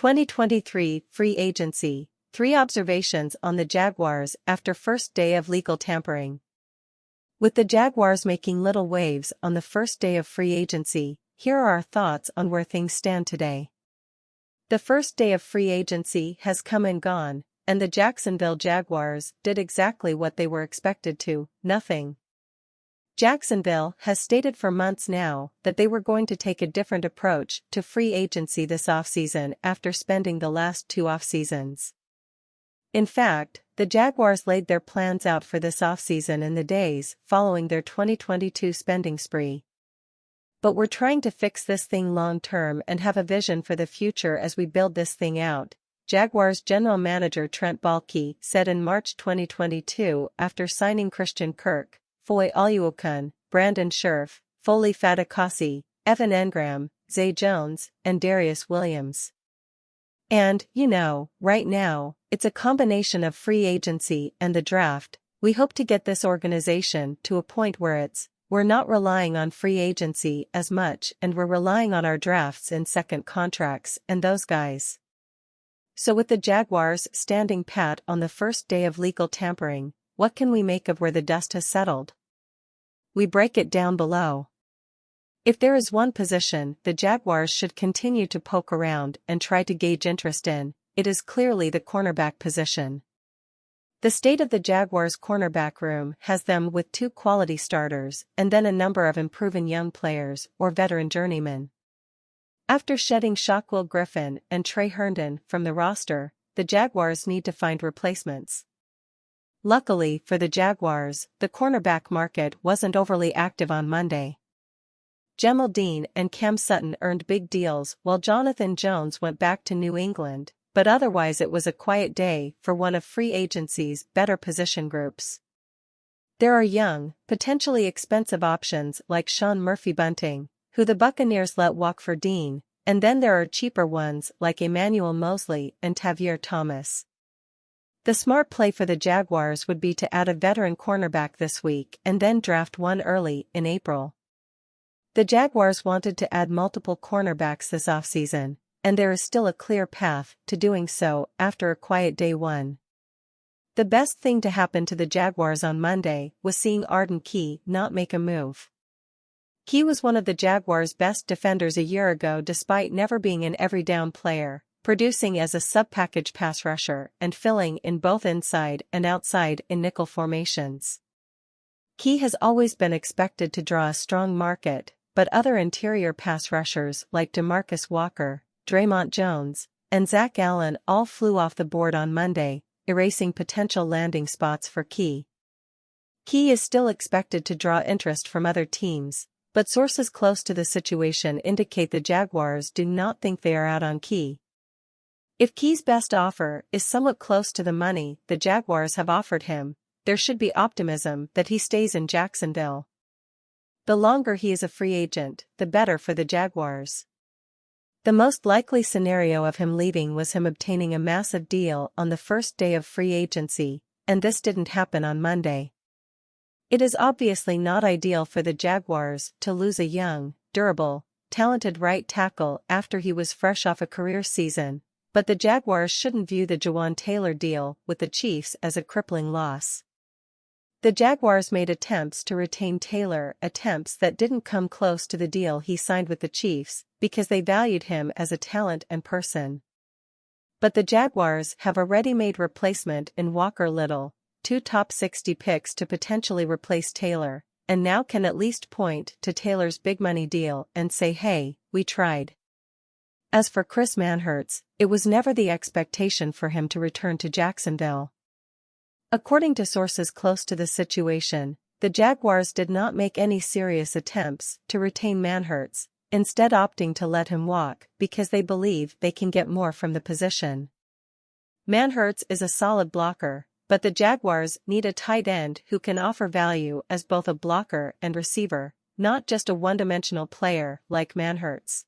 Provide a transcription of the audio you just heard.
2023 Free Agency, 3 observations on the Jaguars after first day of legal tampering. With the Jaguars making little waves on the first day of free agency, here are our thoughts on where things stand today. The first day of free agency has come and gone, and the Jacksonville Jaguars did exactly what they were expected to, nothing. Jacksonville has stated for months now that they were going to take a different approach to free agency this offseason after spending the last 2 offseasons. In fact, the Jaguars laid their plans out for this offseason in the days following their 2022 spending spree. But we're trying to fix this thing long-term and have a vision for the future as we build this thing out, Jaguars general manager Trent Baalke said in March 2022 after signing Christian Kirk, Foye Oluokun, Brandon Scherff, Foley Fatukasi, Evan Engram, Zay Jones, and Darius Williams. And, right now, it's a combination of free agency and the draft. We hope to get this organization to a point where we're not relying on free agency as much and we're relying on our drafts and second contracts and those guys. So with the Jaguars standing pat on the first day of legal tampering, what can we make of where the dust has settled? We break it down below. If there is one position the Jaguars should continue to poke around and try to gauge interest in, it is clearly the cornerback position. The state of the Jaguars' cornerback room has them with 2 quality starters and then a number of improving young players or veteran journeymen. After shedding Shaquill Griffin and Trey Herndon from the roster, the Jaguars need to find replacements. Luckily for the Jaguars, the cornerback market wasn't overly active on Monday. Jamel Dean and Cam Sutton earned big deals while Jonathan Jones went back to New England, but otherwise it was a quiet day for one of free agency's better position groups. There are young, potentially expensive options like Sean Murphy-Bunting, who the Buccaneers let walk for Dean, and then there are cheaper ones like Emmanuel Mosley and Tavierre Thomas. The smart play for the Jaguars would be to add a veteran cornerback this week and then draft one early in April. The Jaguars wanted to add multiple cornerbacks this offseason, and there is still a clear path to doing so after a quiet day 1. The best thing to happen to the Jaguars on Monday was seeing Arden Key not make a move. Key was one of the Jaguars' best defenders a year ago despite never being an every-down player, producing as a sub-package pass rusher and filling in both inside and outside in nickel formations. Key has always been expected to draw a strong market, but other interior pass rushers like DeMarcus Walker, Draymond Jones, and Zach Allen all flew off the board on Monday, erasing potential landing spots for Key. Key is still expected to draw interest from other teams, but sources close to the situation indicate the Jaguars do not think they are out on Key. If Key's best offer is somewhat close to the money the Jaguars have offered him, there should be optimism that he stays in Jacksonville. The longer he is a free agent, the better for the Jaguars. The most likely scenario of him leaving was him obtaining a massive deal on the first day of free agency, and this didn't happen on Monday. It is obviously not ideal for the Jaguars to lose a young, durable, talented right tackle after he was fresh off a career season, but the Jaguars shouldn't view the Jawaan Taylor deal with the Chiefs as a crippling loss. The Jaguars made attempts to retain Taylor, attempts that didn't come close to the deal he signed with the Chiefs, because they valued him as a talent and person. But the Jaguars have a ready-made replacement in Walker Little, 2 top 60 picks to potentially replace Taylor, and now can at least point to Taylor's big money deal and say, hey, we tried. As for Chris Manhertz, it was never the expectation for him to return to Jacksonville. According to sources close to the situation, the Jaguars did not make any serious attempts to retain Manhertz, instead opting to let him walk because they believe they can get more from the position. Manhertz is a solid blocker, but the Jaguars need a tight end who can offer value as both a blocker and receiver, not just a one-dimensional player like Manhertz.